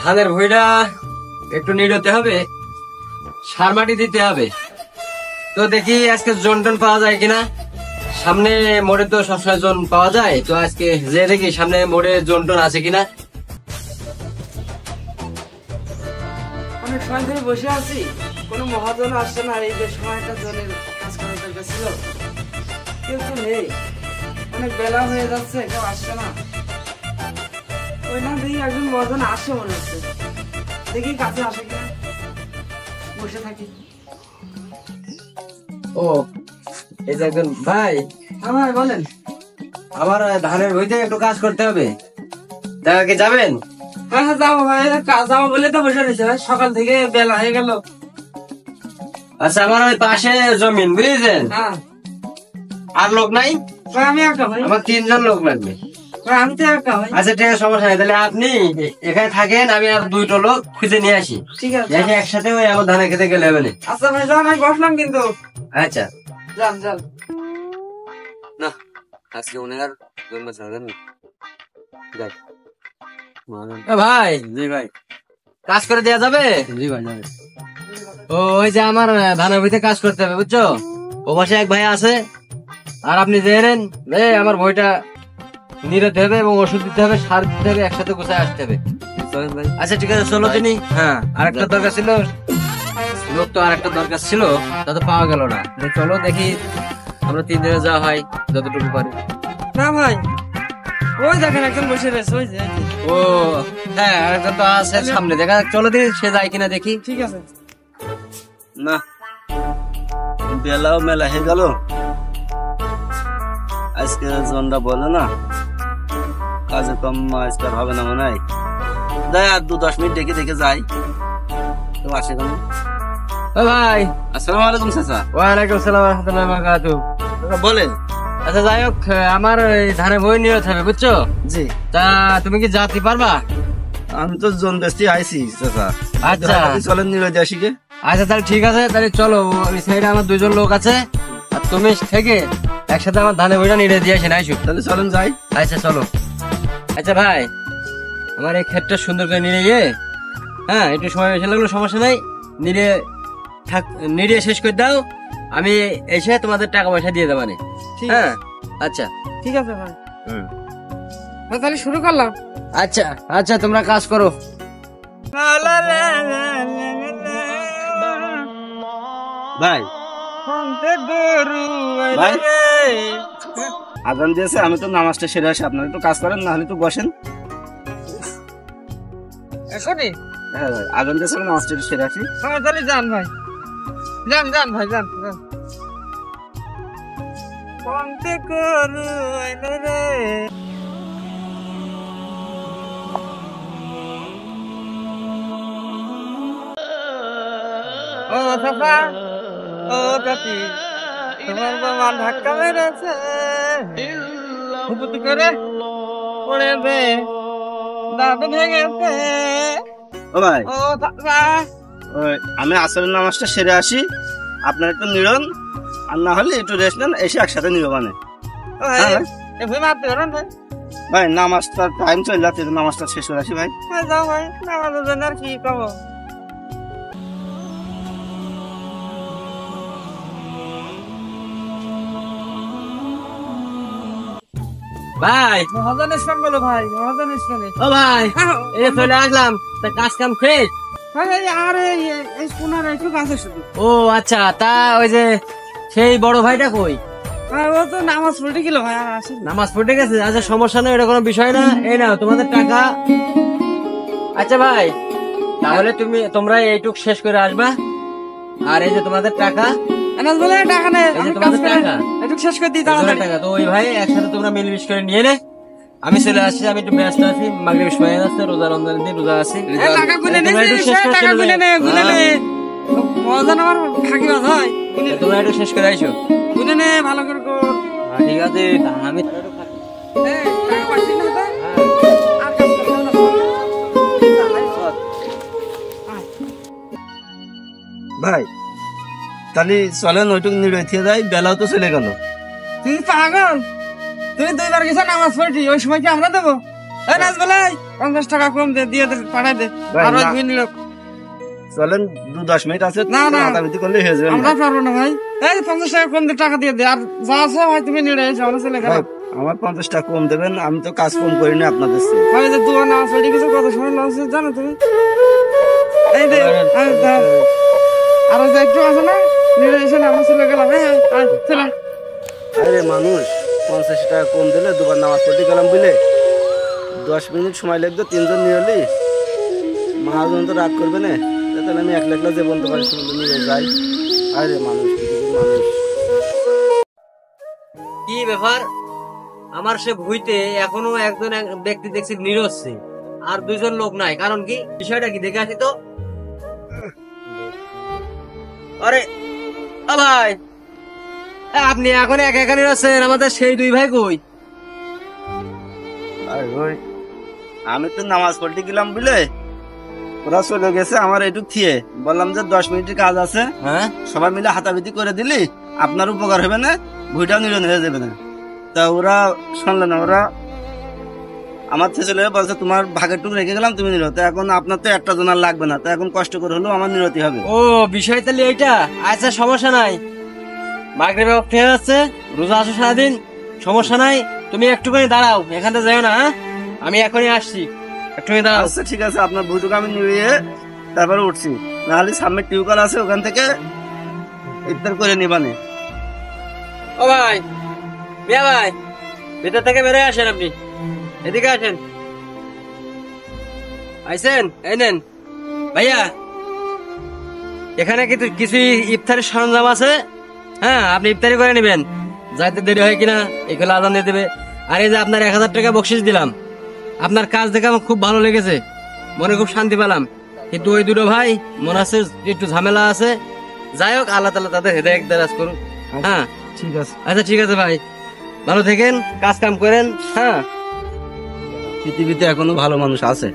ধানের ভুঁইটা একটু নিড়তে হবে, সার মাটি দিতে হবে। তো দেখি আজকে জন টন পাওয়া যায় কিনা। সামনে মোড়ে তো সবসময় জন পাওয়া যায়, তো আজকে যে দেখি সামনে মোড়ে জন টন আছে কিনা। অনেক সময় ধরে বসে আছি, কোনো মহাজন আসছে না। এই যে সময়টা জনের কাজ করার দরকার ছিল, কেউ তো নেই। অনেক বেলা হয়ে যাচ্ছে, কেউ আসছে না। ওই না দেখি একজন মহাজন আসছে মনে হচ্ছে, দেখি কাছে আসে কিনা। বসে থাকি। ও এই যে একজন ভাই। হ্যাঁ ভাই বলেন। আমার ধানের ভুঁইতে একটু কাজ করতে হবে, তাকে যাবেন? হ্যাঁ হ্যাঁ যাবো ভাই, কাজ যাবো বলে তো বসে রয়েছে ভাই, সকাল থেকে বেলা হয়ে গেল। আচ্ছা, আমার ওই পাশে জমিন বুঝেছেন, হ্যাঁ আর লোক নাই। ভাই আমি একা ভাই, আমার 3 জন লোক লাগবে। ভাই আমি তো একা ভাই। আচ্ছা ঠিক আছে, সমস্যা নেই। তাহলে আপনি এখানে থাকেন, আমি আর 2টো লোক খুঁজে নিয়ে আসি। ঠিক আছে দেখে একসাথে ওই আমার ধানের খেতে গেলে হবে না। আচ্ছা ভাই যান, আমি বসলাম কিন্তু। আচ্ছা যান যান। না, আজকে ওনার জন্ম ছাড়েন। ভাই, জি ভাই, কাজ করে দেয়া যাবে? জি ভাই যাবে। ও ওই যে আমার ধানের ভিতরে কাজ করতে হবে বুঝছো, ও পাশে এক ভাই আছে। আর আপনি জেনেন আমার বইটা নিরাতে হবে এবং ওষুধ দিতে হবে, সার দিতে হবে, একসাথে গুছায় আসতে হবে। আচ্ছা ঠিক আছে, চলো তিনি। হ্যাঁ, আরেকটা দরকার ছিল, লোক তো আরেকটা দরকার ছিল, তা তো পাওয়া গেল না। চলো দেখি আমরা 3 দিনে যাওয়া হয় যতটুকু পারি। না ভাই, ওই দেখেন একজন বসে রয়েছে, ওই যে। ও হ্যাঁ, আরেকজন তো আছে সামনে, দেখা যাক। চলো দেখি সে যায় কিনা দেখি। ঠিক আছে। না, বেলাও মেলা হয়ে গেল। আজকে জনটা বলে না কাজে কম আজকে আর হবে না মনে হয়। যাই আর 2-10 মিনিট দেখে দেখে যাই, তো আসে কেন? ও ভাই, আসসালামু আলাইকুম চাচা। ওয়ালাইকুম আসসালাম ওয়া রাহমাতুল্লাহি ওয়া বারাকাতুহু। বলেন। আচ্ছা যাই হোক, আমার এই ধানের বই নিয়ে হবে বুঝছো। জি, তা তুমি কি যাতে পারবা? আমি তো জন বেস্তি আইছি চাচা। আচ্ছা চলেন নিয়ে আসি গে। আচ্ছা তাহলে ঠিক আছে, তাহলে চলো। ওই সাইডে আমার 2 জন লোক আছে, আর তুমি থেকে একসাথে আমার ধানের বইটা নিয়ে দিয়ে আসেন। আইসো তাহলে চলেন যাই। আচ্ছা চলো। আচ্ছা ভাই, আমার এই ক্ষেতটা সুন্দর করে নিয়ে গিয়ে, হ্যাঁ একটু সময় বেশি লাগলো সমস্যা নাই, নিড়িয়ে শেষ করে দাও। আমি এসে তোমাদের টাকা পয়সা দিয়ে দেবো। ঠিক হ্যাঁ আচ্ছা ঠিক আছে ভাই। তাহলে শুরু করলাম। আচ্ছা আচ্ছা, তোমরা কাজ করো। ভাই ভাই, আজান দিয়েছে, আমি তো নামাজটা সেরে আসি। আপনারা একটু কাজ করেন, না হলে তো বসেন। এখনই? হ্যাঁ ভাই, আজান দিয়েছে, নামাজটা সেরে আসি। হ্যাঁ তাহলে যান ভাই, যান যান ভাই, যান যান। কন্তে করু আইলো রে। ও চাচা, ও চাচি, তোমার বাবা ধাক্কা মেরেছে, হুপুতি করে পড়েছে, দাঁত ভেঙেছে। ও ভাই, ও চাচা, আমি আসরের নামাজটা সেরে আসি, আপনার একটু নিরন, আর না হলে একটু রেস্ট নেন, এসে একসাথে নিব। মানে এভাবে মারতে পারেন ভাই? ভাই নামাজটা টাইম চলে যাচ্ছে, নামাজটা শেষ করে আসি ভাই। যাও ভাই, নামাজের জন্য আর কি কব। ভাই, মহাজন ইসলাম বলো ভাই, মহাজন ইসলাম। ও ভাই, এই চলে আসলাম। তা কাজ কাম শেষ? আর এই পুনার একটু কাছে শুধু। ও আচ্ছা, তা ওই যে সেই বড় ভাইটা কই? ও তো নামাজ পড়ে গেল ভাই, আর আসেনি। নামাজ পড়ে গেছে? আচ্ছা সমস্যা নেই, এটা কোনো বিষয় না। এই নাও তোমাদের টাকা। আচ্ছা ভাই, তাহলে তোমরা এইটুক শেষ করে আসবা, আর এই যে তোমাদের টাকা। আনাজ বলে টাকা নেই, এই যে আমি কাজ তোমাদের করে টাকা, একটু শেষ করে দিই এই যে তাড়াতাড়ি। টাকা তো ওই ভাই একসাথে তোমরা মিলমিশ করে নিয়ে নে। আমি চলে আসছি, আমি একটু ব্যস্ত আছি, মাগরিব সময় যাচ্ছে, রোজা রমজান দিন রোজা আছি। টাকা গুনে তোমরা একটু নিয়েছি, শেষ করে টাকা চলে গুনে যাও। নে, গুনে নে। হ্যাঁ, মহাজন আমার খাকি বাজ হয়, তোমরা একটু শেষ করে আইসো। গুনে নে ভালো করে কর। ঠিক আছে, আমি টাকা পাচ্ছি না তো? আর কাজ করতে হবে না। ভাই তাহলে চলেন, ওইটুকু নিড়ে থেকে যাই, বেলাও তো চলে গেল। তুই পাগল, তুমি 2বার গেছো নামাজ পড়ছি, ওই সময় কি আমরা দেবো? এই রাজ বলে 50 টাকা কম দে, দিয়ে দে, পাঠাই দে। ভাই, আর ওই না। মিনিট চলেন 2-10 মিনিট আছে, না, না। হাতাহাতি করলে হয়ে যাবে। আমরা পারবো না ভাই। এই 50 টাকা কম দে, টাকা দিয়ে দে। আর যা আছে ভাই তুমি নিয়ে এসে আমরা চলে গেলাম। ভাই, আমার 50 টাকা কম দেবেন, আমি তো কাজ কম করি না আপনাদের চেয়ে। ভাই যে দোয়া না আছে কিছু কথা শুনে না আছে জানো তুমি? এই দে, আর দাও। আর ওই যে একটু আছে না, নিয়ে এসে না আমরা চলে গেলাম। এই আয়, চলে। আরে মানুষ 50 টাকা কম দিলে দুবার নামাজ পড়তে গেলাম বুঝলে, 10 মিনিট সময় লাগবে, 3 জন নিয়ে এলি মহাজন তো রাগ করবে না, তাহলে আমি একলা একলা যে বলতে পারি শুনতে নিয়ে যাই। আরে মানুষ মানুষ কি ব্যাপার, আমার সে ভুইতে এখনো একজন ব্যক্তি দেখছি নিরসছে, আর 2 জন লোক নাই, কারণ কি বিষয়টা কি দেখে আসি তো। আরে ভাই, আপনি এখন একা একা নিরসছেন, আমাদের সেই 2 ভাই কই? আরে ওই আমি তো নামাজ পড়তে গেলাম বুঝলে, ওরা চলে গেছে আমার একটু থিয়ে, বললাম যে 10 মিনিটের কাজ আছে, হ্যাঁ, সবাই মিলে হাতাবিতি করে দিলি আপনার উপকার হবে না, ভুইটাও নিরন হয়ে যাবে না। তা ওরা শুনলো না, ওরা আমার থেকে চলে বলছে তোমার ভাগের টুকু রেখে গেলাম তুমি নিরো, তো এখন আপনার তো একটা জন আর লাগবে না, তো এখন কষ্ট করে হলেও আমার নিরতি হবে। ও বিষয় তাহলে এইটা। আচ্ছা সমস্যা নাই, মাগরিব হয়ে যাচ্ছে, রোজা আছো সারাদিন, সমস্যা নাই, তুমি একটুখানি দাঁড়াও, এখানে যাও না, হ্যাঁ? আমি এখনই আসছি, একটুখানি দাঁড়াও। আচ্ছা ঠিক আছে, আপনার ভুইটুকু আমি নিয়ে তারপরে উঠছি, নাহলে সামনে টিউবওয়েল আছে ওখান থেকে ইফতার করে নিবানে। ও ভাই, মিয়া ভাই, ভিতর থেকে বেরোয় আসেন, আপনি এদিকে আসেন। আইসেন, এই নেন ভাইয়া, এখানে কিন্তু কিছু ইফতারের সরঞ্জাম আছে, হ্যাঁ আপনি ইফতারি করে নেবেন, যাইতে দেরি হয় কিনা এগুলো আদান দিয়ে দেবে। আর এই যে আপনার 1000 টাকা বকশিস দিলাম, আপনার কাজ দেখে আমার খুব ভালো লেগেছে, মনে খুব শান্তি পেলাম, কিন্তু ওই 2 ভাই মনে আছে একটু ঝামেলা আছে, যাই হোক আল্লাহ তাআলা তাদের হেদায়েত দারাজ করুন। হ্যাঁ ঠিক আছে, আচ্ছা ঠিক আছে ভাই, ভালো থাকেন, কাজ কাম করেন। হ্যাঁ পৃথিবীতে এখনো ভালো মানুষ আছে।